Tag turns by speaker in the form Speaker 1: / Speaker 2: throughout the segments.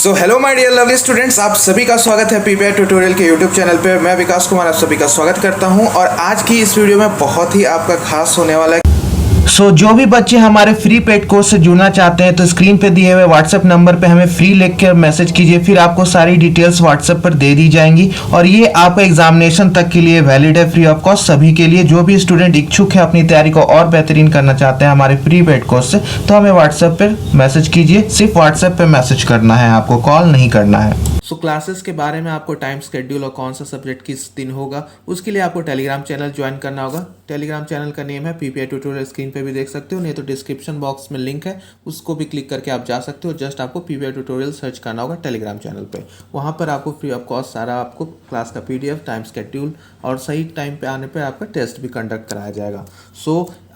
Speaker 1: So hello my dear lovely students, आप सभी का स्वागत है पीपीआई ट्यूटोरियल के यूट्यूब चैनल पे। मैं विकास कुमार आप सभी का स्वागत करता हूं और आज की इस वीडियो में बहुत ही आपका खास होने वाला है। जो भी बच्चे हमारे फ्री पेड कोर्स से जुड़ना चाहते हैं तो स्क्रीन पे दिए हुए व्हाट्सएप नंबर पे हमें फ्री लिख कर मैसेज कीजिए, फिर आपको सारी डिटेल्स व्हाट्सएप पर दे दी जाएंगी और ये आपका एग्जामिनेशन तक के लिए वैलिड है, फ्री ऑफ कॉस्ट सभी के लिए। जो भी स्टूडेंट इच्छुक है अपनी तैयारी को और बेहतरीन करना चाहते हैं हमारे फ्री पेड कोर्स से, तो हमें व्हाट्सएप पर मैसेज कीजिए। सिर्फ व्हाट्सएप पर मैसेज करना है, आपको कॉल नहीं करना है। क्लासेस के बारे में आपको टाइम शेड्यूल और कौन सा सब्जेक्ट किस दिन होगा उसके लिए आपको टेलीग्राम चैनल ज्वाइन करना होगा। टेलीग्राम चैनल का नेम है पीपीआई ट्यूटोरियल, स्क्रीन पे भी देख सकते हो, नहीं तो डिस्क्रिप्शन बॉक्स में लिंक है, उसको भी क्लिक करके आप जा सकते हो। जस्ट आपको पीपीआई ट्यूटोरियल सर्च करना होगा टेलीग्राम चैनल पे। वहाँ पर आपको फ्री ऑफ कॉस्ट सारा आपको क्लास का पीडीएफ, टाइम शेड्यूल और सही टाइम पे आने पर आपका टेस्ट भी कंडक्ट कराया जाएगा।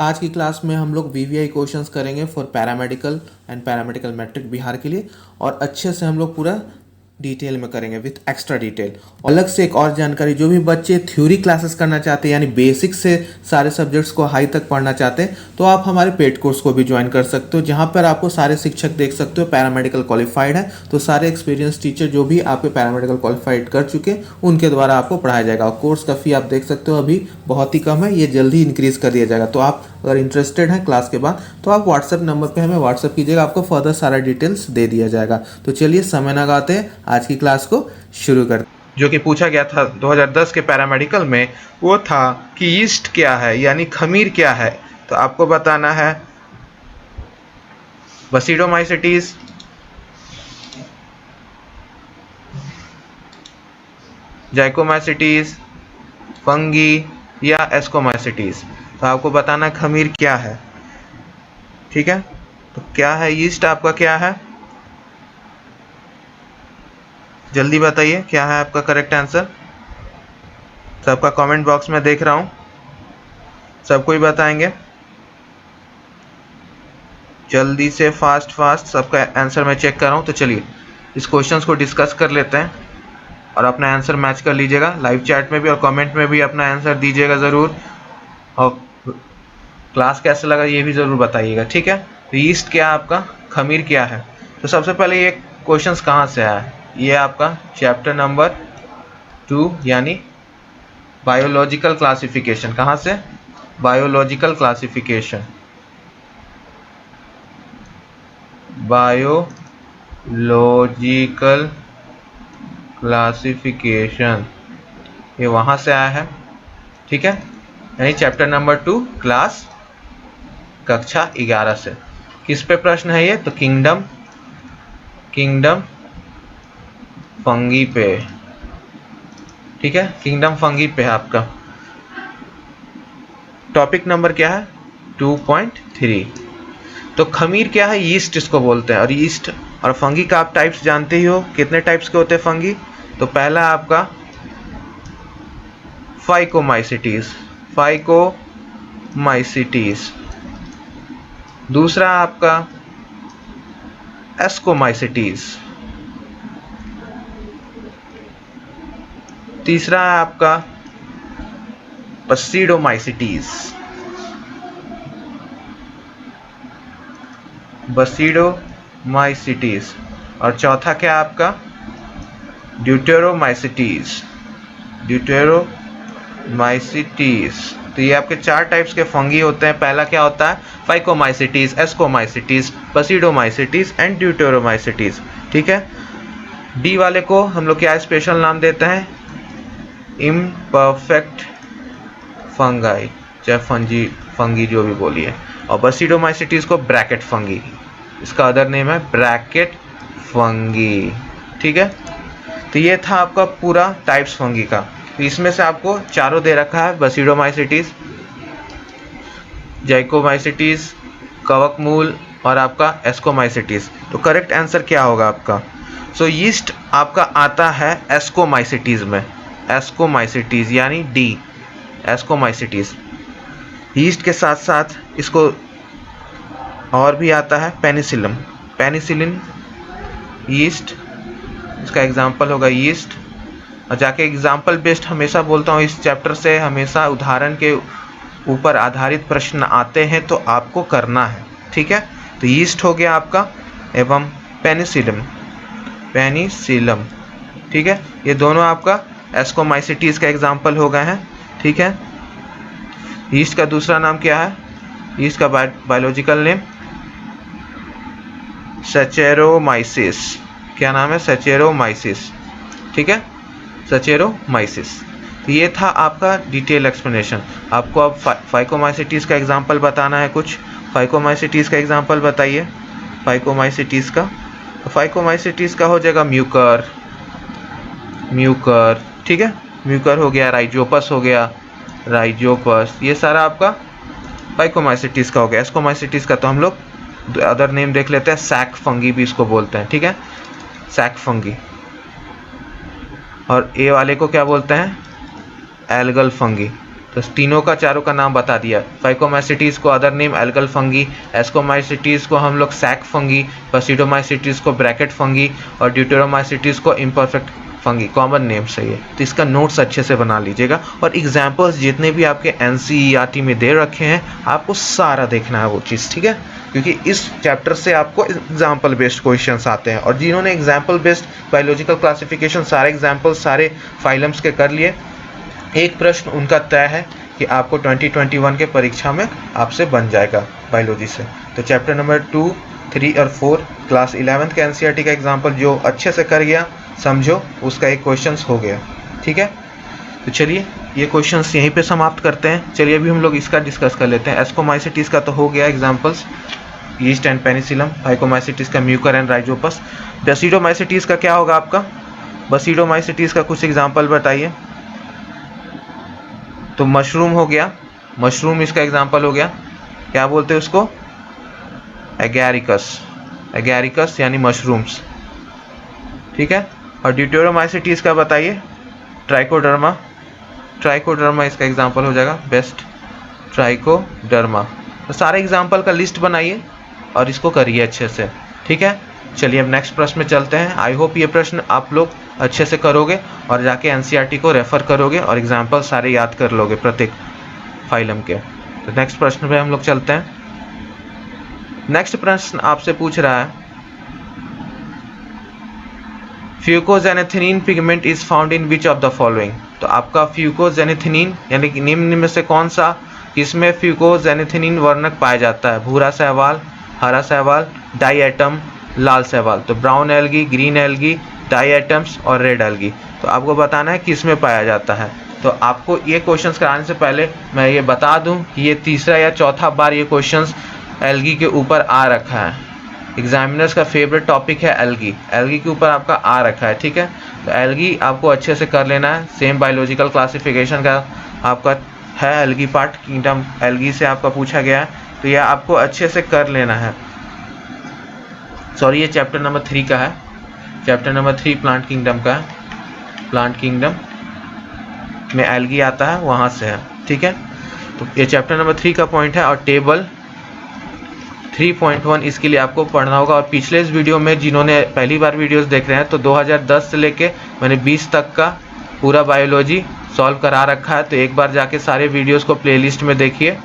Speaker 1: आज की क्लास में हम लोग वीवीआई क्वेश्चंस करेंगे for paramedical and paramedical matric Bihar के लिए, और अच्छे से हम लोग पूरा डिटेल में करेंगे विथ एक्स्ट्रा डिटेल। अलग से एक और जानकारी, जो भी बच्चे थ्योरी क्लासेस करना चाहते हैं यानी बेसिक से सारे सब्जेक्ट्स को हाई तक पढ़ना चाहते हैं तो आप हमारे पेड कोर्स को भी ज्वाइन कर सकते हो, जहां पर आपको सारे शिक्षक देख सकते हो पैरामेडिकल क्वालिफाइड है, तो सारे एक्सपीरियंस टीचर जो भी आपके पैरामेडिकल क्वालिफाइड कर चुके उनके द्वारा आपको पढ़ाया जाएगा। और कोर्स का फी आप देख सकते हो अभी बहुत ही कम है, ये जल्दी इंक्रीज कर दिया जाएगा। तो आप अगर इंटरेस्टेड हैं क्लास के बाद तो आप व्हाट्सएप नंबर पे हमें व्हाट्सएप कीजिएगा, आपको फर्दर सारा डिटेल्स दे दिया जाएगा। तो चलिए समय ना गाते हैं, आज की क्लास को शुरू करते हैं। जो कि पूछा गया था 2010 के पैरामेडिकल में वो था कि यीस्ट क्या है यानी खमीर क्या है, तो आपको बताना है बसीडोमाइसिटीज, जाइकोमाइसिटीज, फंगी या एस्कोमाइसिटीज। तो आपको बताना खमीर क्या है, ठीक है। तो क्या है यीस्ट, आपका क्या है, जल्दी बताइए क्या है आपका करेक्ट आंसर। सबका कमेंट बॉक्स में देख रहा हूं, सबको ही बताएंगे जल्दी से, फास्ट सबका आंसर मैं चेक कर रहा हूं। तो चलिए इस क्वेश्चंस को डिस्कस कर लेते हैं और अपना आंसर मैच कर लीजिएगा। लाइव चैट में भी और कमेंट में भी अपना आंसर दीजिएगा ज़रूर, और क्लास कैसे लगा ये भी ज़रूर बताइएगा, ठीक है। तो ईस्ट क्या आपका, खमीर क्या है। तो सबसे पहले ये क्वेश्चंस कहाँ से आया है, ये आपका चैप्टर नंबर 2 यानी बायोलॉजिकल क्लासिफिकेशन। कहाँ से, बायोलॉजिकल क्लासिफिकेशन, बायोलॉजिकल क्लासिफिकेशन, ये वहाँ से आया है, ठीक है। यानी चैप्टर नंबर 2 क्लास कक्षा 11 से। किस पे प्रश्न है ये, तो किंगडम फंगी पे, ठीक है, किंगडम फंगी पे है आपका। टॉपिक नंबर क्या है 2.3। तो खमीर क्या है, यीस्ट इसको बोलते हैं, और यीस्ट और फंगी का आप टाइप्स जानते ही हो, कितने टाइप्स के होते हैं फंगी। तो पहला आपका फाइकोमाइसिटीज, दूसरा आपका एस्कोमाइसिटीज, तीसरा है आपका बसीडोमाइसिटीज, और चौथा क्या आपका ड्यूटेरोमाइसिटीज। तो ये आपके 4 टाइप्स के फंगी होते हैं। पहला क्या होता है, फाइकोमाइसिटीज, एस्कोमाइसिटीज, बसीडोमाइसिटीज एंड ड्यूटेरोमाइसिटीज, ठीक है। डी वाले को हम लोग क्या स्पेशल नाम देते हैं, इम्परफेक्ट फंगाई, चाहे फंगी जो भी बोलिए, और बसीडोमाइसिटीज को ब्रैकेट फंगी, इसका अदर नेम है ब्रैकेट फंगी, ठीक है। तो ये था आपका पूरा टाइप्स फंगी का। तो इसमें से आपको चारों दे रखा है, बसीडोमाइसिटीज, जाइकोमाइसिटीज, कवकमूल और आपका एस्कोमाइसिटीज। तो करेक्ट आंसर क्या होगा आपका, सो यीस्ट आपका आता है एस्कोमाइसिटीज में, एस्कोमाइसिटीज यानी डी, एस्कोमाइसिटीज। यीस्ट के साथ साथ इसको और भी आता है पेनिसिलिन, यीस्ट, इसका एग्जाम्पल होगा यीस्ट। और जाके एग्जाम्पल बेस्ड हमेशा बोलता हूँ, इस चैप्टर से हमेशा उदाहरण के ऊपर आधारित प्रश्न आते हैं तो आपको करना है, ठीक है। तो यीस्ट हो गया आपका, एवं पेनिसिलिन। पेनिसिलम। ठीक है, ये दोनों आपका एस्कोमाइसिटीज का एग्जाम्पल हो गए हैं। ठीक है, यीस्ट का दूसरा नाम क्या है? यीस्ट का बायोलॉजिकल नेम सचेरोमाइसिस। क्या नाम है? सचेरोमाइसिस। ठीक है, सचेरोमाइसिस। तो ये था आपका डिटेल एक्सप्लेनेशन। आपको अब फाइकोमाइसिटीज का एग्जाम्पल बताना है कुछ। फाइकोमाइसिटीज का एग्जाम्पल बताइए। फाइकोमाइसिटीज का, तो फाइकोमाइसिटीज का हो जाएगा म्यूकर। ठीक है, म्यूकर हो गया, राइजोपस हो गया, राइजोपस, ये सारा आपका फाइकोमाइसिटीज का हो गया। एस्कोमाइसिटीज का तो हम लोग अदर नेम देख लेते हैं, सैक फंगी भी इसको बोलते हैं। ठीक है, सैक फंगी। और ए वाले को क्या बोलते हैं? Algal fungi. तो तीनों का, चारों का नाम बता दिया। फाइकोमाइसिटीज को other name algal fungi, ascomycetes को हम लोग सैक फंगी, बसीडोमाइसिटीज को ब्रैकेट फंगी, और ड्यूटेरोमाइसिटीज को इम्परफेक्ट फंगी। कॉमन नेम्स है ये, तो इसका नोट्स अच्छे से बना लीजिएगा। और एग्जाम्पल्स जितने भी आपके NCERT में दे रखे हैं, आपको सारा देखना है वो चीज़। ठीक है, क्योंकि इस चैप्टर से आपको एग्जाम्पल बेस्ड क्वेश्चंस आते हैं, और जिन्होंने एग्जाम्पल बेस्ड बायोलॉजिकल क्लासिफिकेशन सारे एग्जाम्पल सारे फाइलम्स के कर लिए, एक प्रश्न उनका तय है कि आपको 2021 के परीक्षा में आपसे बन जाएगा बायोलॉजी से। तो चैप्टर नंबर 2, 3 और 4 क्लास 11th के NCERT का एग्जाम्पल जो अच्छे से कर गया, समझो, उसका एक क्वेश्चंस हो गया। ठीक है, तो चलिए ये क्वेश्चंस यहीं पे समाप्त करते हैं। चलिए अभी हम लोग इसका डिस्कस कर लेते हैं। एस्कोमाइसिटीज का तो हो गया examples, yeast and penicillium. Phycomycetes का म्यूकर एंड राइजोपस। बसीडोमाइसिटीज का क्या होगा आपका? बसीडोमाइसिटीज का कुछ एग्जाम्पल बताइए। तो मशरूम हो गया, मशरूम इसका एग्जाम्पल हो गया। क्या बोलते हैं उसको? एगैरिकस। एगैरिकस यानी मशरूम्स। ठीक है, और ड्यूटेरोमाइसिटीज का बताइए। ट्राइकोडर्मा। ट्राइकोडर्मा इसका एग्जाम्पल हो जाएगा, बेस्ट ट्राइकोडर्मा। तो सारे एग्जाम्पल का लिस्ट बनाइए और इसको करिए अच्छे से। ठीक है, चलिए अब नेक्स्ट प्रश्न में चलते हैं। आई होप ये प्रश्न आप लोग अच्छे से करोगे और जाके NCERT को रेफर करोगे और एग्जाम्पल सारे याद कर लोगे प्रत्येक फाइलम के। तो नेक्स्ट प्रश्न पे हम लोग चलते हैं। नेक्स्ट प्रश्न आपसे पूछ रहा है, fucoxanthin pigment is found in which of the following. तो आपका फ्यूकोजेनेथिनीन यानी कि निम्न में से कौन सा, किसमें फ्यूकोजेनेथिनीन वर्णक पाया जाता है? भूरा शैवाल, हरा शैवाल, डाई एटम, लाल शैवाल। तो brown algae, green algae, diatoms और रेड एल्गी। तो आपको बताना है किसमें पाया जाता है। तो आपको ये क्वेश्चंस कराने से पहले मैं ये बता दूं कि ये तीसरा या चौथा बार ये क्वेश्चंस एल्गी के ऊपर आ रखा है। एग्जामिनर्स का फेवरेट टॉपिक है एल्गी। एल्गी के ऊपर आपका आ रखा है। ठीक है, तो एल्गी आपको अच्छे से कर लेना है। सेम बायोलॉजिकल क्लासिफिकेशन का आपका है एल्गी पार्ट, किंगडम एल्गी से आपका पूछा गया है, तो यह आपको अच्छे से कर लेना है। सॉरी, ये चैप्टर नंबर 3 का है। चैप्टर नंबर 3 प्लांट किंगडम का है। प्लांट किंगडम में एल्गी आता है, वहाँ से है। ठीक है, तो ये चैप्टर नंबर 3 का पॉइंट है। और टेबल 3.1 इसके लिए आपको पढ़ना होगा। और पिछले इस वीडियो में जिन्होंने पहली बार वीडियोस देख रहे हैं, तो 2010 से लेके मैंने 20 तक का पूरा बायोलॉजी सॉल्व करा रखा है। तो एक बार जाके सारे वीडियोस को प्लेलिस्ट में देखिए,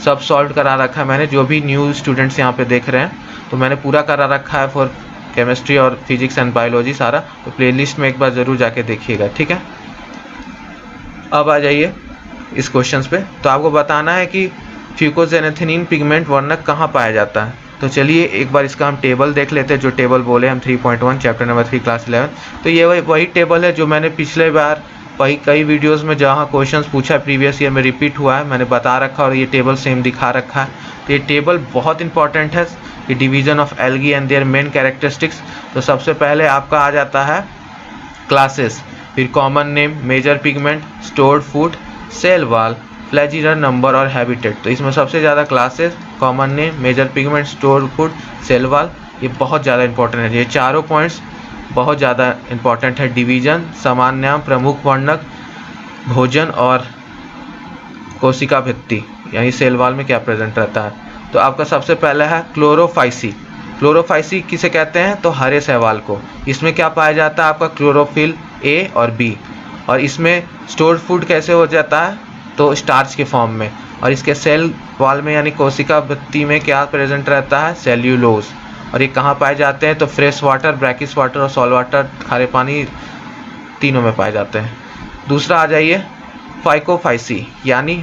Speaker 1: सब सॉल्व करा रखा है मैंने। जो भी न्यू स्टूडेंट्स यहाँ पे देख रहे हैं, तो मैंने पूरा करा रखा है फॉर केमिस्ट्री और फिजिक्स एंड बायोलॉजी सारा। तो प्लेलिस्ट में एक बार ज़रूर जाके देखिएगा। ठीक है, अब आ जाइए इस क्वेश्चंस पे। तो आपको बताना है कि फ्यूकोजेनेथिनीन पिगमेंट वर्णक कहाँ पाया जाता है। तो चलिए एक बार इसका हम टेबल देख लेते हैं, जो टेबल बोले हम 3.1 चैप्टर नंबर 3 क्लास 11। तो ये वही टेबल है जो मैंने पिछले बार कई वीडियोस में जहाँ क्वेश्चंस पूछा प्रीवियस ईयर में रिपीट हुआ है, मैंने बता रखा और ये टेबल सेम दिखा रखा है। तो ये टेबल बहुत इंपॉर्टेंट है कि division of algae and their main characteristics. तो सबसे पहले आपका आ जाता है क्लासेस, फिर common name, major pigment, stored food, cell wall, flagellar number और हैबिटेट। तो इसमें सबसे ज़्यादा classes, common name, major pigment, stored food, cell wall, ये बहुत ज़्यादा इंपॉर्टेंट है। ये चारों पॉइंट्स बहुत ज़्यादा इंपॉर्टेंट है। डिवीजन, समान नाम, प्रमुख वर्णक, भोजन और कोशिका भित्ति, यानी सेल वॉल में क्या प्रेजेंट रहता है। तो आपका सबसे पहला है क्लोरोफाइसी। क्लोरोफाइसी किसे कहते हैं? तो हरे शैवाल को। इसमें क्या पाया जाता है? आपका क्लोरोफिल ए और बी। और इसमें स्टोर्ड फूड कैसे हो जाता है? तो स्टार्च के फॉर्म में। और इसके सेल वॉल में यानी कोशिका भित्ति में क्या प्रेजेंट रहता है? सेल्यूलोज। और ये कहाँ पाए जाते हैं, तो फ्रेश वाटर, ब्रैकिश वाटर और सॉल्ट वाटर, खारे पानी, तीनों में पाए जाते हैं। दूसरा आ जाइए फाइकोफाइसी यानी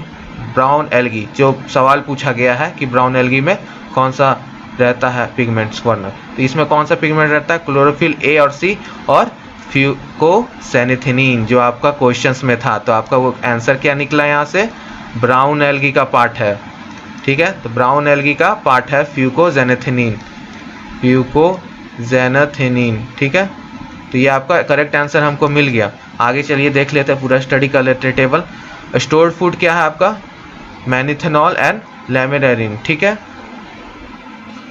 Speaker 1: ब्राउन एल्गी, जो सवाल पूछा गया है कि ब्राउन एल्गी में कौन सा रहता है पिगमेंट्स वर्णक, तो इसमें कौन सा पिगमेंट रहता है, क्लोरोफिल ए और सी और फ्यूकोसेनेथिनीन, जो आपका क्वेश्चंस में था। तो आपका वो आंसर क्या निकला यहाँ से, ब्राउन एल्गी का पार्ट है। ठीक है, तो ब्राउन एल्गी का पार्ट है फ्यूकोजेनेथिनीन, फ्यूकोजेनेथिनीन। ठीक है, तो ये आपका करेक्ट आंसर हमको मिल गया। आगे चलिए देख लेते हैं, पूरा स्टडी कर लेते हैं टेबल। स्टोर्ड फूड क्या है आपका, मैनिथेनॉल एंड लैमिनेरिन। ठीक है,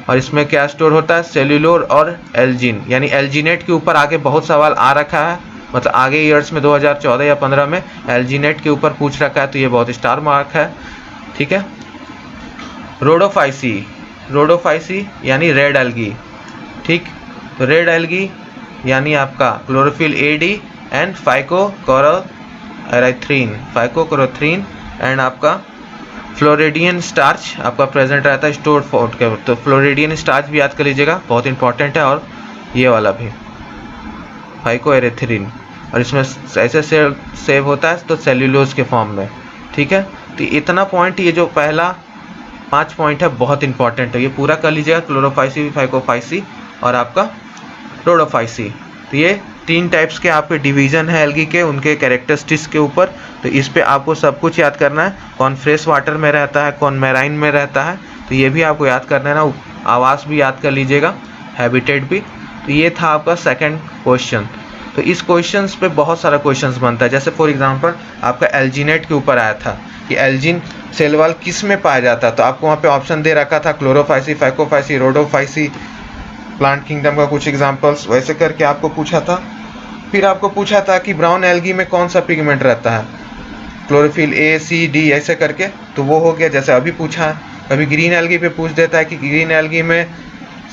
Speaker 1: और इसमें क्या स्टोर होता है, सेल्यूलोर और एल्जिन, यानी एल्जिनेट के ऊपर आगे बहुत सवाल आ रखा है, मतलब आगे ईयर्स में 2014 या 15 में एल्जिनेट के ऊपर पूछ रखा है, तो ये बहुत स्टार मार्क है। ठीक है, रोडोफाइसी, रोडोफाइसी यानी रेड एल्गी। ठीक, तो रेड एल्गी यानी आपका क्लोरोफिल एडी एंड फाइकोकोरोथ्रीन एंड आपका फ्लोरिडियन स्टार्च आपका प्रेजेंट रहता है स्टोर्ड फूड के। तो फ्लोरिडियन स्टार्च भी याद कर लीजिएगा, बहुत इंपॉर्टेंट है, और ये वाला भी फाइकोएरिथ्रिन, और इसमें ऐसे सेव होता है तो सेल्यूलोज के फॉर्म में। ठीक है, तो इतना पॉइंट, ये जो पहला 5 पॉइंट है बहुत इंपॉर्टेंट है, ये पूरा कर लीजिएगा, क्लोरोफाइसी, फाइकोफाइसी और आपका रोडोफाइसी। तो ये 3 टाइप्स के आपके डिवीज़न है एल्गी के, उनके कैरेक्टरिस्टिक्स के ऊपर। तो इस पे आपको सब कुछ याद करना है, कौन फ्रेश वाटर में रहता है, कौन मैराइन में रहता है, तो ये भी आपको याद करना है ना। आवास भी याद कर लीजिएगा, हैबिटेट भी। तो ये था आपका सेकंड क्वेश्चन। तो इस क्वेश्चंस पे बहुत सारा क्वेश्चंस बनता है, जैसे फॉर एग्जांपल आपका एल्जिनेट के ऊपर आया था कि एल्जिन सेल वॉल किस में पाया जाता है, तो आपको वहाँ पे ऑप्शन दे रखा था क्लोरोफाइसी, फाइकोफाइसी, रोडोफाइसी, प्लांट किंगडम का कुछ एग्जांपल्स वैसे करके आपको पूछा था। फिर आपको पूछा था कि ब्राउन एल्गी में कौन सा पिगमेंट रहता है, क्लोरोफिल ए, सी, डी ऐसे करके, तो वो हो गया जैसे अभी पूछा है। कभी ग्रीन एल्गी पे पूछ देता है कि ग्रीन एल्गी में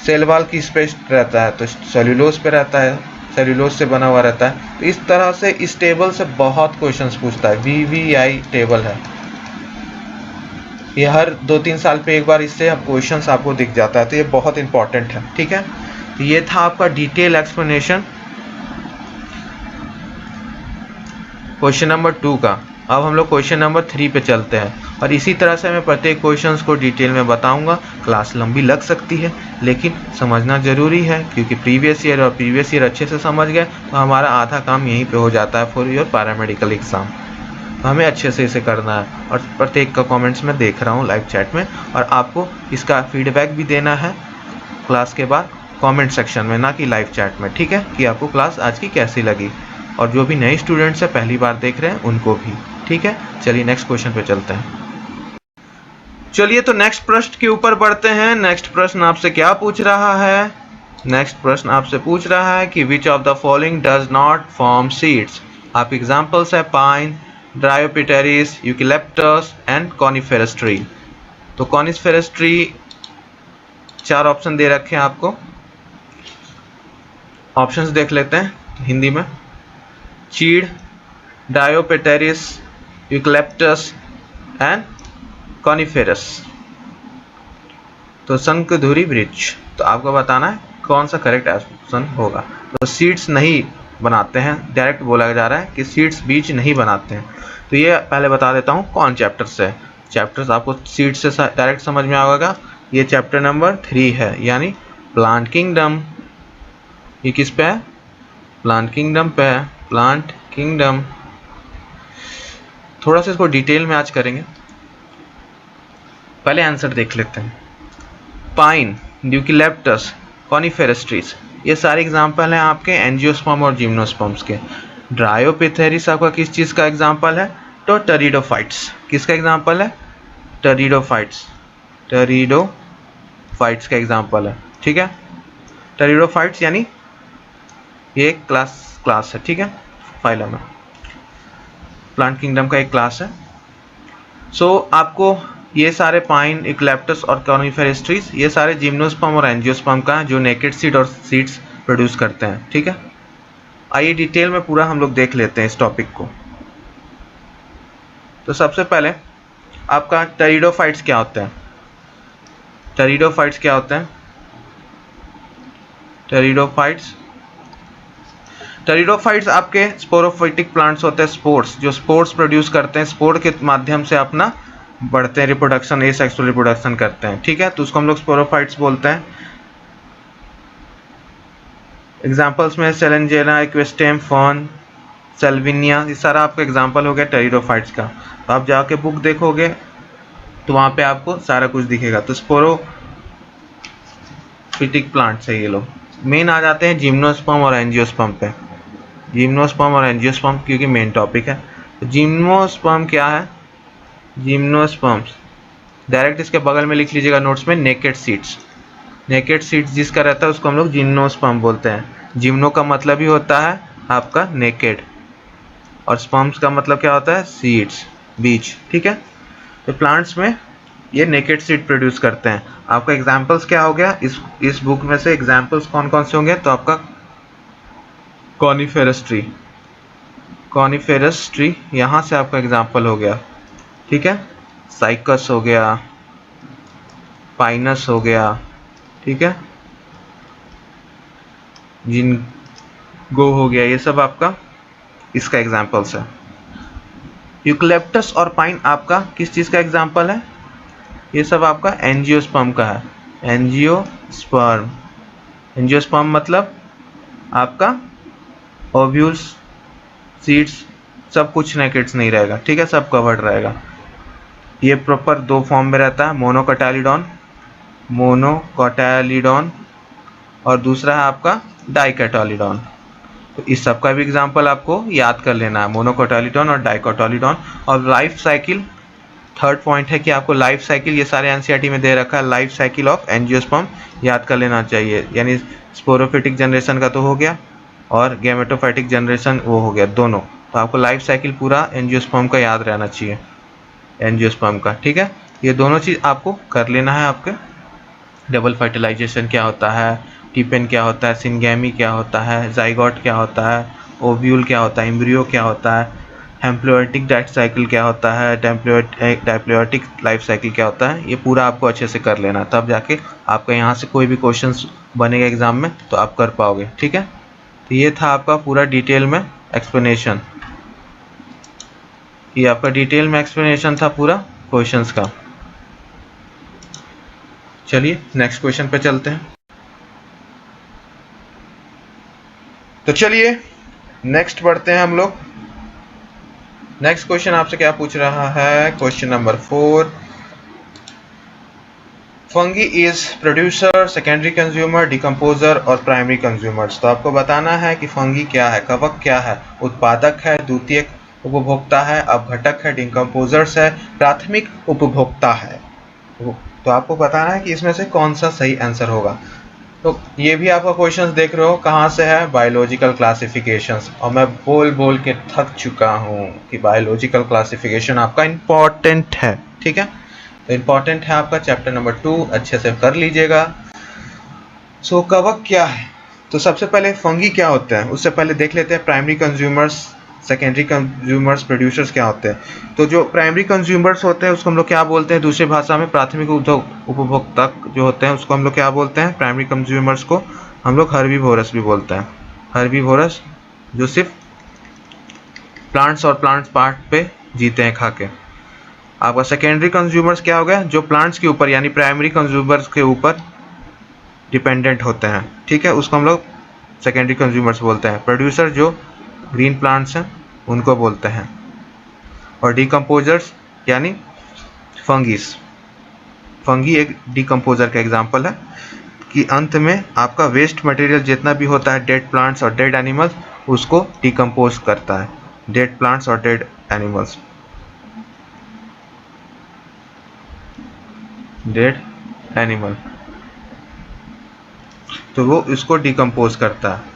Speaker 1: सेल वॉल किस पे रहता है, तो सेल्यूलोज पे रहता है, सेल्यूलोज से बना हुआ रहता है। तो इस तरह से इस टेबल से बहुत क्वेश्चंस पूछता है, VVI टेबल है ये, हर 2-3 साल पे एक बार इससे क्वेश्चंस आपको दिख जाता है, तो ये बहुत इंपॉर्टेंट है। ठीक है, तो ये था आपका डिटेल एक्सप्लेनेशन क्वेश्चन नंबर 2 का। अब हम लोग क्वेश्चन नंबर 3 पे चलते हैं, और इसी तरह से मैं प्रत्येक क्वेश्चंस को डिटेल में बताऊंगा। क्लास लंबी लग सकती है, लेकिन समझना ज़रूरी है, क्योंकि प्रीवियस ईयर अच्छे से समझ गए तो हमारा आधा काम यहीं पे हो जाता है फॉर योर पैरामेडिकल एग्ज़ाम। तो हमें अच्छे से इसे करना है, और प्रत्येक का कमेंट्स में देख रहा हूँ लाइव चैट में, और आपको इसका फीडबैक भी देना है क्लास के बाद कमेंट सेक्शन में, ना कि लाइव चैट में। ठीक है, कि आपको क्लास आज की कैसी लगी, और जो भी नए स्टूडेंट्स हैं पहली बार देख रहे हैं उनको भी। ठीक है, चलिए नेक्स्ट क्वेश्चन पे चलते हैं। चलिए तो नेक्स्ट प्रश्न के ऊपर बढ़ते हैं। नेक्स्ट प्रश्न आपसे क्या पूछ रहा है, नेक्स्ट प्रश्न आपसे पूछ रहा है कि which of the following does not form seeds. आप एग्जाम्पल्स है pine, dryopteris, eucalyptus and coniferous tree. तो कॉनिफेरस ट्री 4 ऑप्शन दे रखे हैं आपको, ऑप्शंस देख लेते हैं हिंदी में। चीड़, डायोपेटेरिस, यूकेलिप्टस एंड कॉनिफेरस। तो शंखधुरी वृक्ष। तो आपको बताना है कौन सा करेक्ट ऑप्शन होगा। तो सीड्स नहीं बनाते हैं, डायरेक्ट बोला जा रहा है कि सीड्स बीज नहीं बनाते हैं। तो ये पहले बता देता हूँ कौन चैप्टर से। चैप्टर्स आपको सीड्स से डायरेक्ट समझ में आएगा। ये चैप्टर नंबर 3 है, यानी प्लांट किंगडम। ये किस पे है, प्लांट किंगडम पे है, प्लांट किंगडम। थोड़ा सा इसको डिटेल में आज करेंगे, पहले आंसर देख लेते हैं। पाइन, यूकेलिप्टस, कॉनिफेरस ट्रीज, ये सारे एग्जाम्पल हैं आपके एंजियोस्पर्म और जिम्नोस्पर्म्स के। ड्रायोपिथेरिस आपका किस चीज़ का एग्जाम्पल है, तो टेरिडोफाइट्स। किसका एग्जाम्पल है, टेरिडोफाइट्स, टेरिडोफाइट्स का एग्जाम्पल है। ठीक है, टेरिडोफाइट्स यानी ये एक क्लास है। ठीक है, फाइलम है, प्लांट किंगडम का एक क्लास है। सो आपको ये सारे पाइन, यूकेलिप्टस और कॉनिफेरस ट्रीज, ये सारे जिम्नोस्पर्म और एंजियोस्पर्म का है, जो नेकेड सीड और सीड्स प्रोड्यूस करते हैं। ठीक है, आइए डिटेल में पूरा हम लोग देख लेते हैं इस टॉपिक को। तो सबसे पहले आपका टेरिडोफाइट्स क्या होते हैं। टेरिडोफाइट्स क्या होते हैं, टेरिडोफाइट्स। टेरिडोफाइट्स आपके स्पोरोफाइटिक प्लांट्स होते हैं, स्पोर्स, जो स्पोर्स प्रोड्यूस करते हैं, स्पोर के माध्यम से अपना बढ़ते हैं, रिप्रोडक्शन, एसेक्सुअल रिप्रोडक्शन करते हैं, ठीक है, तो उसको हम लोग स्पोरोफाइट्स बोलते हैं। एग्जाम्पल्स में सेलेंजेला, इक्वेस्टेम, फॉन, सेल्विनिया, ये सारा आपका एग्जाम्पल हो गया टेरिडोफाइट्स का। तो आप जाके बुक देखोगे तो वहाँ पे आपको सारा कुछ दिखेगा। तो स्पोरोफिटिक प्लांट्स है ये लोग। मेन आ जाते हैं जिम्नोस्पर्म और एंजियोस्पर्म पे। जिम्नोस्पर्म और एंजियोस्पर्म क्योंकि मेन टॉपिक है। तो जिम्नोस्पर्म क्या है? जिम्नोस्पर्म्स डायरेक्ट इसके बगल में लिख लीजिएगा नोट्स में, नेकेड सीड्स। नेकेड सीड्स जिसका रहता है उसको हम लोग जिम्नोस्पर्म बोलते हैं। जिम्नो का मतलब ही होता है आपका नेकेड, और स्पर्म्स का मतलब क्या होता है? सीड्स, बीज, ठीक है। तो प्लांट्स में ये नेकेड सीड प्रोड्यूस करते हैं। आपका एग्जांपल्स क्या हो गया इस बुक में से? एग्जांपल्स कौन कौन से होंगे? तो आपका कॉनिफेरस ट्री, कॉनिफेरस ट्री यहाँ से आपका एग्जांपल हो गया, ठीक है। साइकस हो गया, पाइनस हो गया, ठीक है, जिंगो हो गया, ये सब आपका इसका एग्जांपल्स है। यूकलिप्टस और पाइन आपका किस चीज़ का एग्जांपल है? ये सब आपका एंजियोस्पर्म का है। एंजियोस्पर्म, एंजियोस्पर्म मतलब आपका ओव्यूल्स, सीड्स, सब कुछ नेकेड्स नहीं रहेगा, ठीक है, सब कवर्ड रहेगा। ये प्रॉपर दो फॉर्म में रहता है, मोनोकोटाइलिडॉन, मोनोकोटाइलिडॉन, और दूसरा है आपका डाइकोटाइलिडॉन। तो इस सब का भी एग्जांपल आपको याद कर लेना है, मोनोकोटाइलिडॉन और डाइकोटाइलिडॉन। और लाइफ साइकिल, थर्ड पॉइंट है कि आपको लाइफ साइकिल, ये सारे एनसीईआरटी में दे रखा है, लाइफ साइकिल ऑफ एंजियोस्पर्म याद कर लेना चाहिए। यानी स्पोरोफिटिक जनरेशन का तो हो गया और गैमेटोफाइटिक जनरेशन वो हो गया, दोनों। तो आपको लाइफ साइकिल पूरा एंजियोस्पर्म का याद रहना चाहिए, एंजियोस्पर्म का, ठीक है। ये दोनों चीज़ आपको कर लेना है। आपके डबल फर्टिलाइजेशन क्या होता है, टिपेन क्या होता है, सिंगैमी क्या होता है, जाइगोट क्या होता है, ओव्यूल क्या होता है, एम्ब्रियो क्या होता है, हेम्प्लोइटिक लाइफ साइकिल क्या होता है, डाइप्लोइटिक लाइफ साइकिल क्या होता है, ये पूरा आपको अच्छे से कर लेना, तब जाके आपका यहाँ से कोई भी क्वेश्चन बनेगा एग्जाम में तो आप कर पाओगे, ठीक है। तो ये था आपका पूरा डिटेल में एक्सप्लेनेशन, ये आपका डिटेल में एक्सप्लेनेशन था पूरा क्वेश्चंस का। चलिए नेक्स्ट क्वेश्चन पे चलते हैं। तो चलिए नेक्स्ट बढ़ते हैं हम लोग। नेक्स्ट क्वेश्चन आपसे क्या पूछ रहा है? Question number 4, fungi is producer, secondary consumer, decomposer और प्राइमरी कंज्यूमर्स। तो आपको बताना है कि फंगी क्या है, कवक क्या है, उत्पादक है, द्वितीयक उपभोक्ता है, अपघटक है, डिकम्पोजर्स है, प्राथमिक उपभोक्ता है। तो आपको बताना है कि इसमें से कौन सा सही आंसर होगा। तो ये भी आपका क्वेश्चंस देख रहे हो कहाँ से है? Biological classifications. और मैं बोल बोल के थक चुका हूँ कि बायोलॉजिकल क्लासिफिकेशन आपका इम्पॉर्टेंट है, ठीक है। तो इम्पॉर्टेंट है आपका चैप्टर नंबर 2, अच्छे से कर लीजिएगा। सो कवक क्या है? तो सबसे पहले फंगी क्या होते हैं उससे पहले देख लेते हैं primary consumers, secondary consumers, producers क्या होते हैं। तो जो प्राइमरी कंज्यूमर्स होते हैं उसको हम लोग क्या बोलते हैं दूसरी भाषा में? प्राथमिक उपभोक्ता जो होते हैं उसको हम लोग क्या बोलते हैं? प्राइमरी कंज्यूमर्स को हम लोग हर्बीवोरस भी बोलते हैं। हर्बीवोरस जो सिर्फ प्लांट्स और प्लांट्स पार्ट पे जीते हैं खा के। आपका सेकेंडरी कंज्यूमर्स क्या हो गया? जो प्लांट्स के ऊपर यानी प्राइमरी कंज्यूमर्स के ऊपर डिपेंडेंट होते हैं, ठीक है, उसको हम लोग सेकेंडरी कंज्यूमर्स बोलते हैं। प्रोड्यूसर जो ग्रीन प्लांट्स हैं उनको बोलते हैं। और डिकम्पोजर्स यानी फंगीस। फंगी एक डिकम्पोजर का एग्जाम्पल है कि अंत में आपका वेस्ट मटेरियल जितना भी होता है, डेड प्लांट्स और डेड एनिमल्स, उसको डिकम्पोज करता है। डेड प्लांट्स और डेड एनिमल्स, डेड एनिमल, तो वो इसको डिकम्पोज करता है।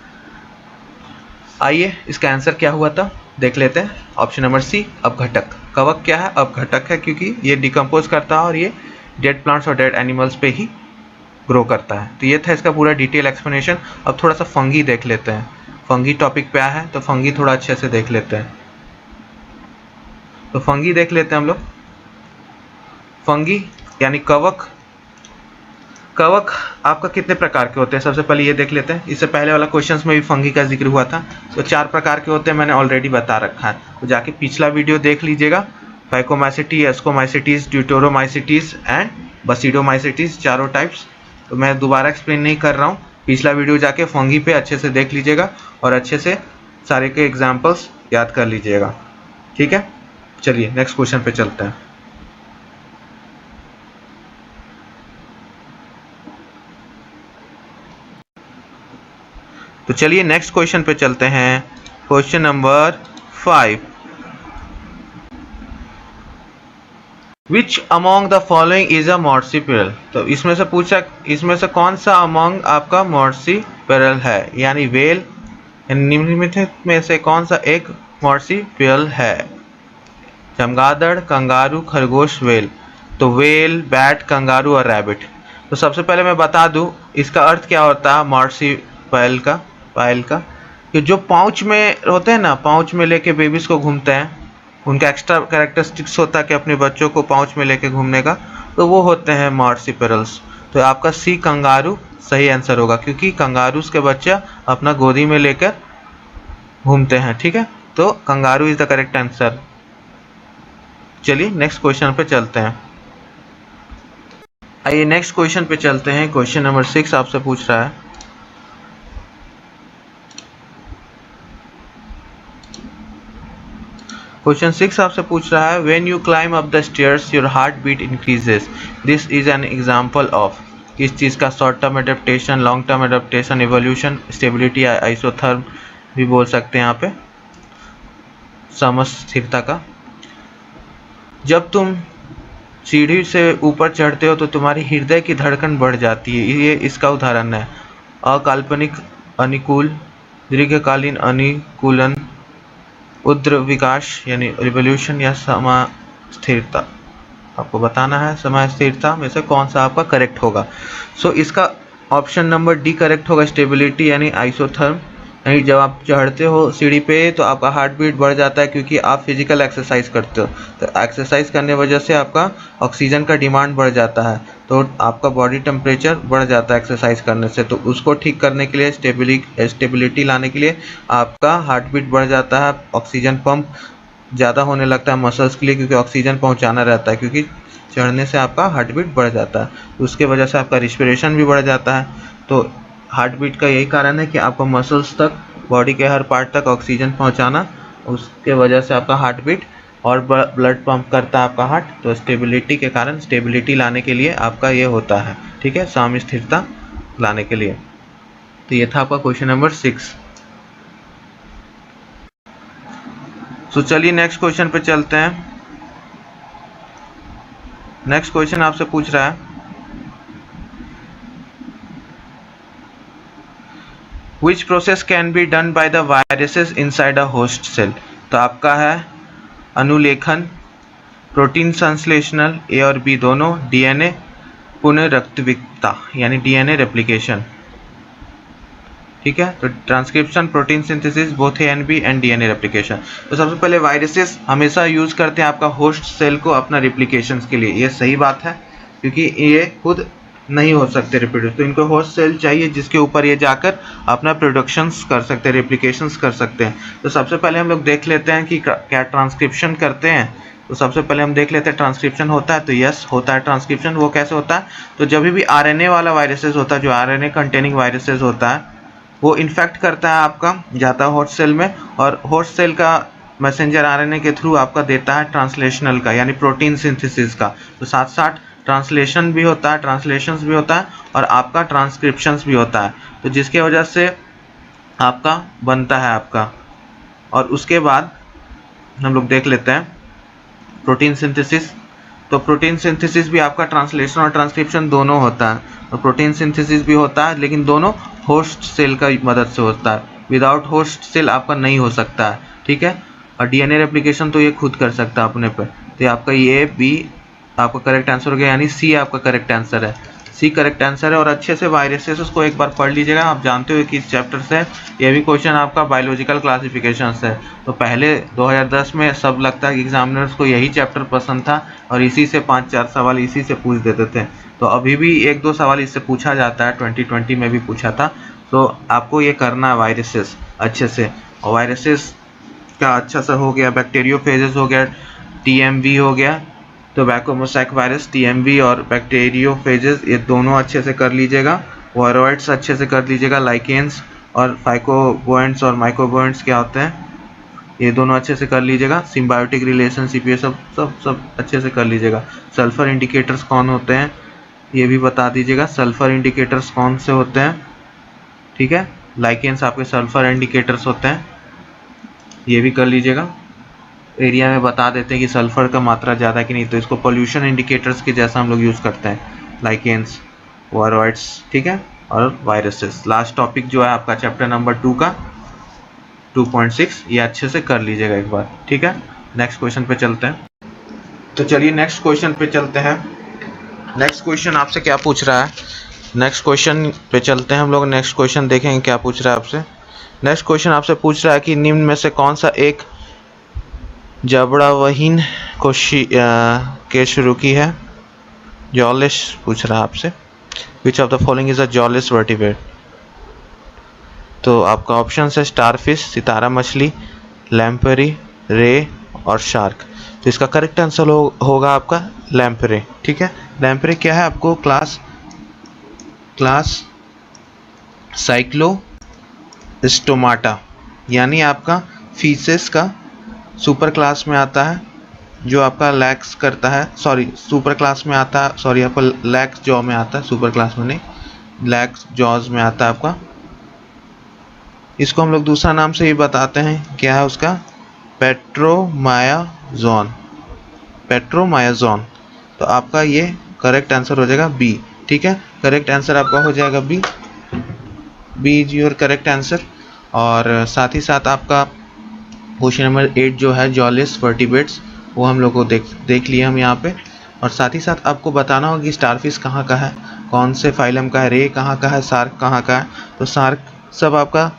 Speaker 1: आइए इसका आंसर क्या हुआ था देख लेते हैं। ऑप्शन नंबर सी, अपघटक। कवक क्या है? अपघटक है, क्योंकि ये डिकम्पोज करता है और ये डेड प्लांट्स और डेड एनिमल्स पे ही ग्रो करता है। तो ये था इसका पूरा डिटेल एक्सप्लेनेशन। अब थोड़ा सा फंगी देख लेते हैं। फंगी टॉपिक पे आया है तो फंगी थोड़ा अच्छे से देख लेते हैं। तो फंगी देख लेते हैं हम लोग। फंगी यानी कवक कवक आपका कितने प्रकार के होते हैं, सबसे पहले ये देख लेते हैं। इससे पहले वाला क्वेश्चंस में भी फंगी का जिक्र हुआ था। तो 4 प्रकार के होते हैं, मैंने ऑलरेडी बता रखा है, तो जाके पिछला वीडियो देख लीजिएगा। फाइकोमाइसिटी, एस्कोमाइसिटीज, ड्यूटेरोमाइसिटीज एंड बसीडोमाइसिटीज, चारों टाइप्स। तो मैं दोबारा एक्सप्लेन नहीं कर रहा हूँ, पिछला वीडियो जाके फंगी पे अच्छे से देख लीजिएगा और अच्छे से सारे के एग्जाम्पल्स याद कर लीजिएगा, ठीक है। चलिए नेक्स्ट क्वेश्चन पे चलते हैं। तो चलिए नेक्स्ट क्वेश्चन पे चलते हैं। Question number 5, which among the following is a marsupial. तो इसमें से पूछा, इसमें से कौन सा अमोंग आपका मॉर्सीपिरल है, यानी वेल निम्नलिखित में से कौन सा एक मॉर्सीपिरल है। चमगादड़, कंगारू, खरगोश, वेल। तो वेल, बैट, कंगारू और रैबिट। तो सबसे पहले मैं बता दूं इसका अर्थ क्या होता है मॉर्सीपिरल का, पायल का, कि जो पाउच में होते हैं ना, पाउच में लेके बेबीज को घूमते हैं, उनका एक्स्ट्रा कैरेक्टरिस्टिक्स होता है कि अपने बच्चों को पाउच में लेके घूमने का, तो वो होते हैं मॉर्सीपिरल्स। तो आपका सी कंगारू सही आंसर होगा, क्योंकि कंगारूस के बच्चा अपना गोदी में लेकर घूमते हैं, ठीक है। तो kangaroo is the correct answer. चलिए नेक्स्ट क्वेश्चन पे चलते हैं। आइए नेक्स्ट क्वेश्चन पे चलते हैं। क्वेश्चन नंबर 6 आपसे पूछ रहा है, क्वेश्चन 6 आपसे पूछ रहा है, when you climb up the stairs your heart beat increases, this is an example of. किस चीज़ का, short term adaptation, long term adaptation, evolution, stability, isotherm भी बोल सकते हैं यहाँ पे, समस्थिरता का। जब तुम सीढ़ी से ऊपर चढ़ते हो तो तुम्हारी हृदय की धड़कन बढ़ जाती है, ये इसका उदाहरण है। अकाल्पनिक अनुकूल, दीर्घकालीन अनुकूलन, उद्र विकास यानी रिवोल्यूशन, या समस्थिरता। आपको बताना है समय स्थिरता में से कौन सा आपका करेक्ट होगा। सो इसका ऑप्शन नंबर डी करेक्ट होगा, स्टेबिलिटी यानी आइसोथर्म। यानी जब आप चढ़ते हो सीढ़ी पे तो आपका हार्ट बीट बढ़ जाता है, क्योंकि आप फिजिकल एक्सरसाइज करते हो। तो एक्सरसाइज करने वजह से आपका ऑक्सीजन का डिमांड बढ़ जाता है, तो आपका बॉडी टेम्परेचर बढ़ जाता है एक्सरसाइज करने से। तो उसको ठीक करने के लिए, स्टेबिलिटी लाने के लिए आपका हार्ट बीट बढ़ जाता है, ऑक्सीजन पंप ज़्यादा होने लगता है मसल्स के लिए, क्योंकि ऑक्सीजन पहुँचाना रहता है, क्योंकि चढ़ने से आपका हार्ट बीट बढ़ जाता है। तो उसके वजह से आपका रिस्पिरेशन भी बढ़ जाता है। तो हार्ट बीट का यही कारण है कि आपको मसल्स तक, बॉडी के हर पार्ट तक ऑक्सीजन पहुंचाना, उसके वजह से आपका हार्ट बीट और ब्लड पंप करता है आपका हार्ट। तो स्टेबिलिटी के कारण, स्टेबिलिटी लाने के लिए आपका ये होता है, ठीक है, समस्थिरता लाने के लिए। तो ये था आपका क्वेश्चन नंबर 6। तो चलिए नेक्स्ट क्वेश्चन पे चलते हैं। नेक्स्ट क्वेश्चन आपसे पूछ रहा है, Which process can be done by the viruses inside a host cell? तो आपका है अनुलेखन, प्रोटीन संश्लेषण, ए और बी दोनों, डीएनए पुनरुत्पादकता यानी डीएनए रेप्लिकेशन, ठीक है। तो transcription, protein synthesis, both A and B and DNA replication. तो सबसे पहले वायरसेस हमेशा यूज करते हैं आपका होस्ट सेल को अपना रेप्लिकेशन के लिए, ये सही बात है, क्योंकि ये खुद नहीं हो सकते रिप्रोड्यूस, तो इनको होस्ट सेल चाहिए जिसके ऊपर ये जाकर अपना प्रोडक्शंस कर सकते हैं, रेप्लिकेशंस कर सकते हैं। तो सबसे पहले हम लोग देख लेते हैं कि क्या ट्रांसक्रिप्शन करते हैं। तो सबसे पहले हम देख लेते हैं ट्रांसक्रिप्शन होता है। तो यस, होता है ट्रांसक्रिप्शन। वो कैसे होता है, तो जब भी आरएनए वाला वायरसेस होता है, जो आरएनए कंटेनिंग वायरसेस होता है, वो इन्फेक्ट करता है आपका, जाता है होस्ट सेल में, और होस्ट सेल का मैसेंजर आरएनए के थ्रू आपका देता है ट्रांसलेशनल का यानी प्रोटीन सिंथेसिस का। तो साथ साथ ट्रांसलेशन भी होता है, ट्रांसलेशंस भी होता है, और आपका ट्रांसक्रिप्शंस भी होता है। तो जिसके वजह से आपका बनता है आपका। और उसके बाद हम लोग देख लेते हैं प्रोटीन सिंथेसिस। तो प्रोटीन सिंथेसिस भी आपका ट्रांसलेशन और ट्रांसक्रिप्शन दोनों होता है। तो प्रोटीन सिंथेसिस भी होता है, लेकिन दोनों होस्ट सेल का मदद से होता है। विदाउट होस्ट सेल आपका नहीं हो सकता है, ठीक है। और डीएनए रेप्लिकेशन तो ये खुद कर सकता है अपने पे। तो आपका ये बी आपका करेक्ट आंसर हो गया, यानी सी आपका करेक्ट आंसर है। सी करेक्ट आंसर है। और अच्छे से वायरसेस उसको एक बार पढ़ लीजिएगा। आप जानते हो कि इस चैप्टर से ये भी क्वेश्चन आपका बायोलॉजिकल क्लासिफिकेशन से, तो पहले 2010 में सब लगता है कि एग्जामिनर्स को यही चैप्टर पसंद था और इसी से 5-4 सवाल इसी से पूछ देते थे। तो अभी भी 1-2 सवाल इससे पूछा जाता है, 2020 में भी पूछा था। तो आपको ये करना है वायरसेस अच्छे से। और वायरसेस का अच्छा सा हो गया, बैक्टीरियोफेजेस हो गया, टीएमवी हो गया, टोबैको मोसैक वायरस, टीएमवी और बैक्टीरियोफेजेस ये दोनों अच्छे से कर लीजिएगा। वायरॉइड्स अच्छे से कर लीजिएगा। लाइकेंस और फाइकोबोएंट्स और माइक्रोबोएंट्स क्या होते हैं ये दोनों अच्छे से कर लीजिएगा। सिम्बायोटिक रिलेशनशिप ये सब अच्छे से कर लीजिएगा। सल्फर इंडिकेटर्स कौन होते हैं ये भी बता दीजिएगा। सल्फर इंडिकेटर्स कौन से होते हैं, ठीक है। लाइकेंस आपके सल्फर इंडिकेटर्स होते हैं, ये भी कर लीजिएगा। एरिया में बता देते हैं कि सल्फर का मात्रा ज़्यादा है कि नहीं, तो इसको पोल्यूशन इंडिकेटर्स के जैसा हम लोग यूज़ करते हैं। लाइकेंस, वायरॉइड्स, ठीक है, और वायरसेस। लास्ट टॉपिक जो है आपका चैप्टर नंबर 2 का 2.6 ये अच्छे से कर लीजिएगा एक बार, ठीक है। नेक्स्ट क्वेश्चन पे चलते हैं। तो चलिए नेक्स्ट क्वेश्चन पे चलते हैं। नेक्स्ट क्वेश्चन आपसे क्या पूछ रहा है, नेक्स्ट क्वेश्चन पे चलते हैं हम लोग। नेक्स्ट क्वेश्चन देखेंगे क्या पूछ रहा है आपसे। नेक्स्ट क्वेश्चन आपसे पूछ रहा है कि निम्न में से कौन सा एक जबड़ावहीन के शुरू की है। जॉलेस पूछ रहा है आपसे। विच of the following is a jawless vertebrate. तो आपका ऑप्शन है स्टारफिश, सितारा मछली, लैम्परी, रे और शार्क। तो इसका करेक्ट आंसर होगा आपका लैम्परे, ठीक है। लैम्परे क्या है, आपको क्लास साइक्लोस्टोमाटा यानी आपका फीसेस का सुपर क्लास में आता है, जो आपका लैक्स करता है, सुपर क्लास में आता है, आपका लैक्स जॉ में आता है, सुपर क्लास में नहीं, लैक्स जॉज में आता है आपका। इसको हम लोग दूसरा नाम से ही बताते हैं, क्या है उसका, पेट्रोमायाजोन। तो आपका ये करेक्ट आंसर हो जाएगा बी, ठीक है। करेक्ट आंसर आपका हो जाएगा B is your correct answer. और साथ ही साथ आपका क्वेश्चन नंबर 8 जो है जॉलेस वर्टिब्रेट्स, वो हम लोग को देख लिए हम यहाँ पे। और साथ ही साथ आपको बताना होगा कि स्टारफिश कहाँ का है, कौन से फाइलम का है, रे कहाँ का है, सार्क कहाँ का है। तो सार्क सब आपका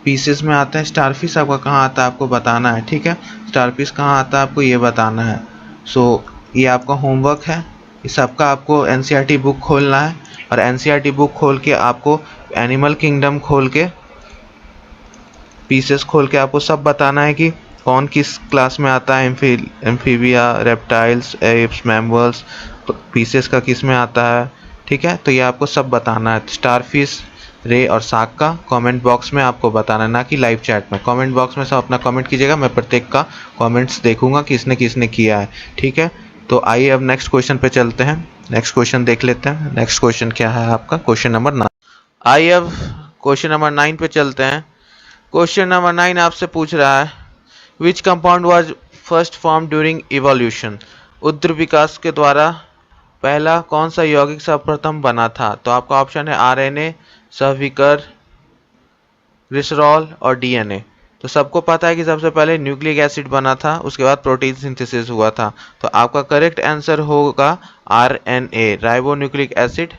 Speaker 1: पीसेस में आता है, स्टारफिश आपका कहाँ आता है आपको बताना है, ठीक है। स्टारफिश कहाँ आता है आपको ये बताना है। सो ये आपका होमवर्क है, इस सबका आपको एनसीईआरटी बुक खोलना है और एनसीईआरटी बुक खोल के आपको एनिमल किंगडम खोल के पीसेस खोल के आपको सब बताना है कि कौन किस क्लास में आता है, amphibia, reptiles, apps, mammals, pieces का किस में आता है, ठीक है। तो ये आपको सब बताना है। स्टारफिश, रे और शार्क का कमेंट बॉक्स में आपको बताना है, ना कि लाइव चैट में। कमेंट बॉक्स में सब अपना कमेंट कीजिएगा, मैं प्रत्येक का कमेंट्स देखूंगा किसने किसने किया है, ठीक है। तो आइए अब नेक्स्ट क्वेश्चन पे चलते हैं। नेक्स्ट क्वेश्चन देख लेते हैं। नेक्स्ट क्वेश्चन क्या है आपका, क्वेश्चन नंबर 9। आइए अब क्वेश्चन नंबर 9 पे चलते हैं। क्वेश्चन नंबर 9 आपसे पूछ रहा है which compound was first form during evolution. उग्र विकास के द्वारा पहला कौन सा यौगिक सर्वप्रथम बना था। तो आपका ऑप्शन है आरएनए, सहविकर, ग्लिसरॉल और डीएनए। तो सबको पता है कि सबसे पहले न्यूक्लिक एसिड बना था, उसके बाद प्रोटीन सिंथेसिस हुआ था। तो आपका करेक्ट आंसर होगा आरएनए, राइबो न्यूक्लिक एसिड।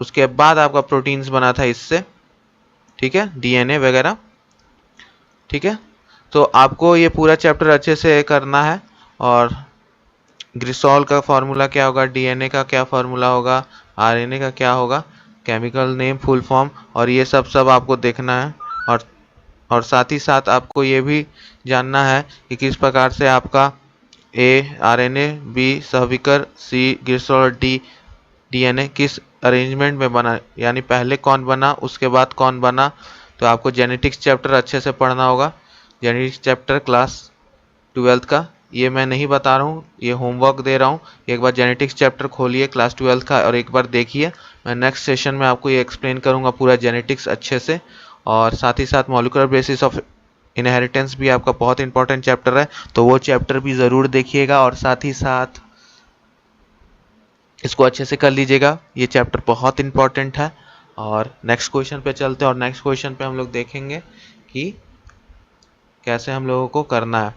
Speaker 1: उसके बाद आपका प्रोटीन्स बना था इससे, ठीक है, डीएनए वगैरह, ठीक है। तो आपको ये पूरा चैप्टर अच्छे से करना है। और ग्लिसरॉल का फॉर्मूला क्या होगा, डीएनए का क्या फॉर्मूला होगा, आरएनए का क्या होगा, केमिकल नेम, फुल फॉर्म, और ये सब आपको देखना है। और साथ ही साथ आपको ये भी जानना है कि किस प्रकार से आपका ए आरएनए, बी सहविकर, सी ग्लिसरॉल, डी डीएनए किस अरेंजमेंट में बना, यानी पहले कौन बना उसके बाद कौन बना। तो आपको जेनेटिक्स चैप्टर अच्छे से पढ़ना होगा। जेनेटिक्स चैप्टर क्लास 12th का, ये मैं नहीं बता रहा हूँ, ये होमवर्क दे रहा हूँ। एक बार जेनेटिक्स चैप्टर खोलिए क्लास 12th का और एक बार देखिए। मैं नेक्स्ट सेशन में आपको ये एक्सप्लेन करूँगा पूरा जेनेटिक्स अच्छे से। और साथ ही साथ मॉलिक्यूलर बेसिस ऑफ इनहेरिटेंस भी आपका बहुत इंपॉर्टेंट चैप्टर है, तो वो चैप्टर भी ज़रूर देखिएगा और साथ ही साथ इसको अच्छे से कर लीजिएगा। ये चैप्टर बहुत इंपॉर्टेंट है। और नेक्स्ट क्वेश्चन पे चलते हैं और नेक्स्ट क्वेश्चन पे हम लोग देखेंगे कि कैसे हम लोगों को करना है।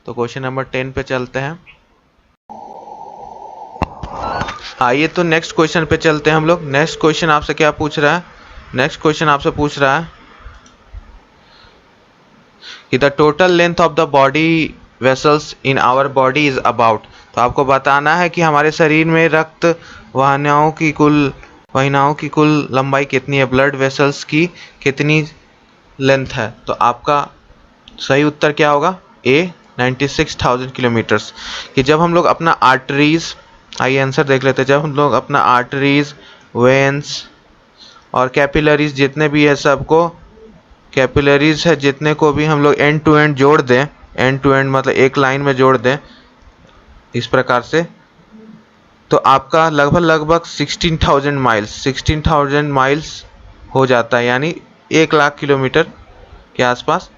Speaker 1: तो क्वेश्चन नंबर 10 पे चलते हैं। आइए तो नेक्स्ट क्वेश्चन पे चलते हैं हम लोग। नेक्स्ट क्वेश्चन आपसे क्या पूछ रहा है? नेक्स्ट क्वेश्चन आपसे पूछ रहा है कि the total length of the body vessels in our body is about. तो आपको बताना है कि हमारे शरीर में रक्त वाहिनियों की कुल लंबाई कितनी है, ब्लड वेसल्स की कितनी लेंथ है। तो आपका सही उत्तर क्या होगा? ए 96,000 किलोमीटर्स। कि जब हम लोग अपना आर्टरीज, आइए आंसर देख लेते हैं, जब हम लोग अपना आर्टरीज, वेन्स और कैपिलरीज जितने भी है सबको, कैपिलरीज है जितने को भी हम लोग एंड टू एंड जोड़ दें, एंड टू एंड मतलब एक लाइन में जोड़ दें इस प्रकार से, तो आपका लगभग 16,000 माइल्स हो जाता है, यानी 1,00,000 किलोमीटर के आसपास।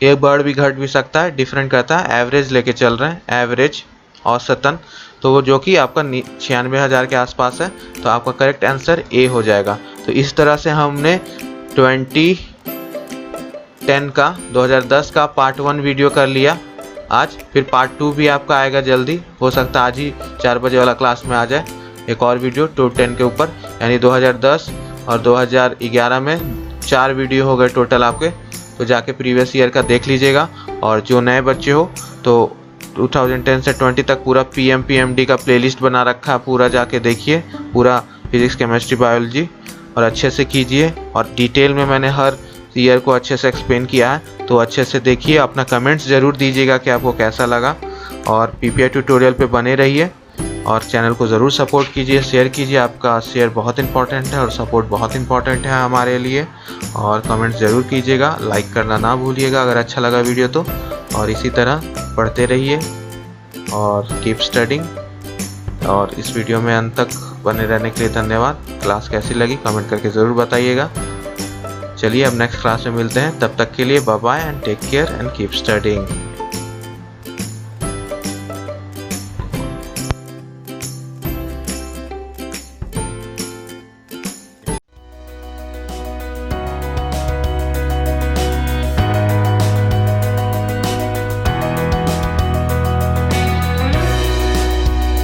Speaker 1: एक वर्ड भी घट भी सकता है, डिफरेंट करता है। एवरेज लेके चल रहे हैं, एवरेज औसतन, तो वो जो कि आपका 96,000 के आसपास है। तो आपका करेक्ट आंसर ए हो जाएगा। तो इस तरह से हमने 2010 का पार्ट 1 वीडियो कर लिया आज। फिर पार्ट 2 भी आपका आएगा जल्दी, हो सकता है आज ही 4 बजे वाला क्लास में आ जाए एक और वीडियो 210 के ऊपर। यानी 2010 और 2011 में 4 वीडियो हो गए टोटल आपके। तो जाके प्रीवियस ईयर का देख लीजिएगा। और जो नए बच्चे हो तो 2010 से 20 तक पूरा PMD का प्लेलिस्ट बना रखा है, पूरा जाके देखिए, पूरा फिजिक्स, केमिस्ट्री, बायोलॉजी, और अच्छे से कीजिए। और डिटेल में मैंने हर ईयर को अच्छे से एक्सप्लेन किया है, तो अच्छे से देखिए। अपना कमेंट्स ज़रूर दीजिएगा कि आपको कैसा लगा। और PPI ट्यूटोरियल पे बने रहिए और चैनल को ज़रूर सपोर्ट कीजिए, शेयर कीजिए। आपका शेयर बहुत इंपॉर्टेंट है और सपोर्ट बहुत इंपॉर्टेंट है हमारे लिए। और कमेंट्स ज़रूर कीजिएगा, लाइक करना ना भूलिएगा अगर अच्छा लगा वीडियो तो। और इसी तरह पढ़ते रहिए और कीप स्टडिंग। और इस वीडियो में अंत तक बने रहने के लिए धन्यवाद। क्लास कैसी लगी कमेंट करके ज़रूर बताइएगा। चलिए अब नेक्स्ट क्लास में मिलते हैं, तब तक के लिए bye bye and take care and keep studying.